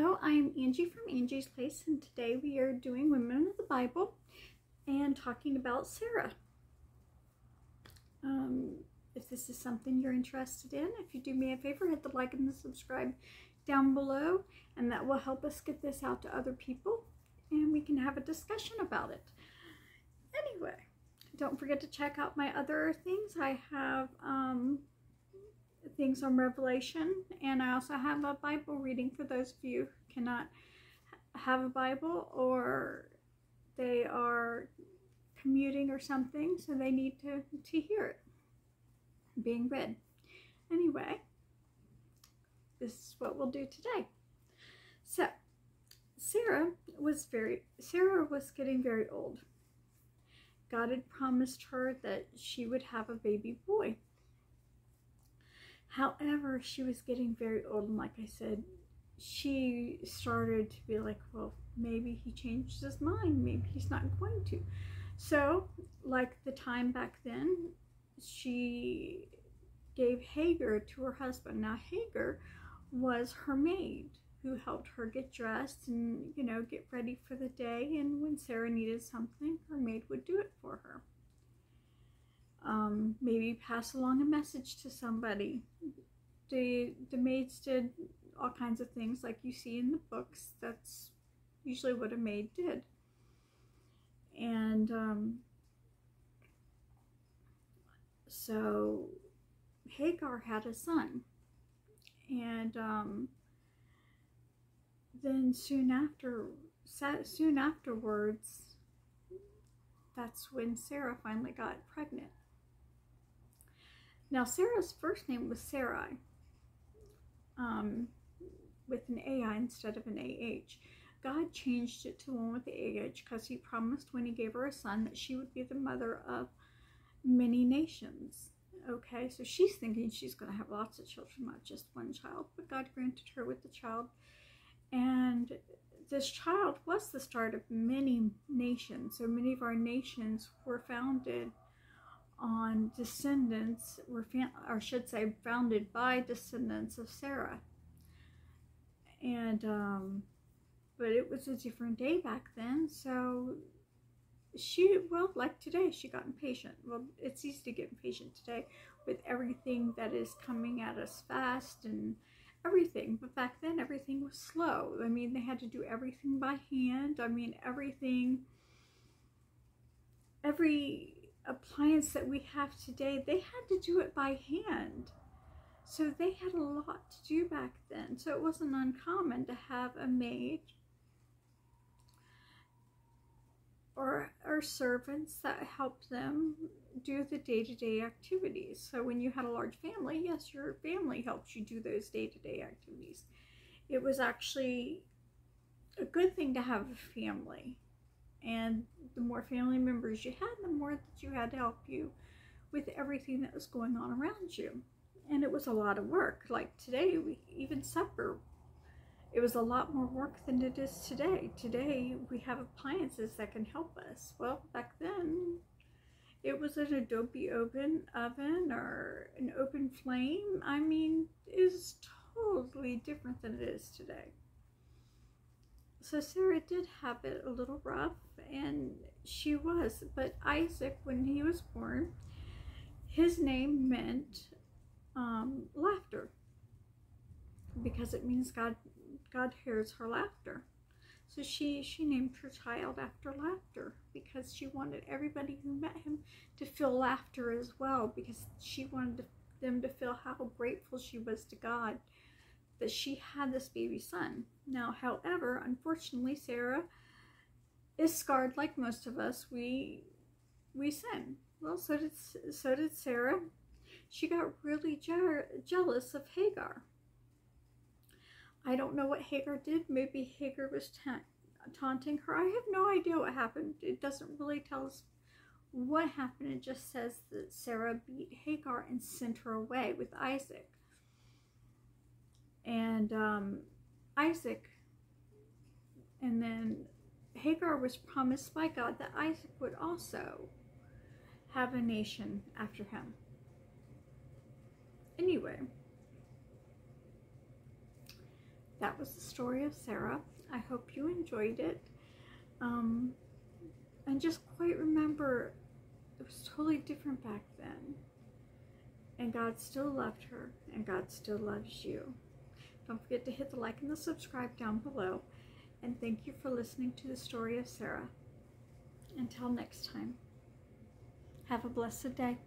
Hello, I'm Angie from Angie's Place, and today we are doing Women of the Bible and talking about Sarah. If this is something you're interested in, if you do me a favor, hit the like and the subscribe down below, and that will help us get this out to other people, and we can have a discussion about it. Anyway, don't forget to check out my other things. I have things on Revelation, and I also have a Bible reading for those of you who cannot have a Bible or they are commuting or something, so they need to hear it being read. Anyway, this is what we'll do today. So Sarah was getting very old. God had promised her that she would have a baby boy. However, she was getting very old, and like I said, she started to be like, well, maybe he changed his mind. Maybe he's not going to. So, like the time back then, she gave Hagar to her husband. Now, Hagar was her maid who helped her get dressed and, get ready for the day. And when Sarah needed something, her maid would do it for her. Maybe pass along a message to somebody. The maids did all kinds of things like you see in the books. That's usually what a maid did. And so Hagar had a son, and then soon afterwards, that's when Sarah finally got pregnant. Now, Sarah's first name was Sarai, with an AI instead of an AH. God changed it to one with the AH because he promised when he gave her a son that she would be the mother of many nations. Okay, so she's thinking she's going to have lots of children, not just one child, but God granted her with the child. And this child was the start of many nations. So many of our nations were founded on descendants, founded by descendants of Sarah. And but it was a different day back then, so like today, she got impatient. Well, it's easy to get impatient today with everything that is coming at us fast and everything, but back then everything was slow. I mean, they had to do everything by hand. I mean, every appliance that we have today, they had to do it by hand. So they had a lot to do back then. So it wasn't uncommon to have a maid or servants that helped them do the day-to-day activities. So when you had a large family, yes, your family helped you do those day-to-day activities. It was actually a good thing to have a family. And the more family members you had, the more that you had to help you with everything that was going on around you. And it was a lot of work. Like today, even supper, it was a lot more work than it is today. Today, we have appliances that can help us. Well, back then, it was an adobe oven or an open flame. I mean, it is totally different than it is today. So Sarah did have it a little rough, and she was. But Isaac, when he was born, his name meant laughter, because it means God hears her laughter. So she named her child after laughter, because she wanted everybody who met him to feel laughter as well, because she wanted them to feel how grateful she was to God that she had this baby son. Now, however, unfortunately, Sarah is scarred like most of us. We sin. Well, so did Sarah. She got really jealous of Hagar. I don't know what Hagar did. Maybe Hagar was taunting her. I have no idea what happened. It doesn't really tell us what happened. It just says that Sarah beat Hagar and sent her away with Isaac. And and then Hagar was promised by God that Isaac would also have a nation after him. Anyway, that was the story of Sarah. I hope you enjoyed it. And just quite remember, it was totally different back then. And God still loved her, and God still loves you. Don't forget to hit the like and the subscribe down below. And thank you for listening to the story of Sarah. Until next time, have a blessed day.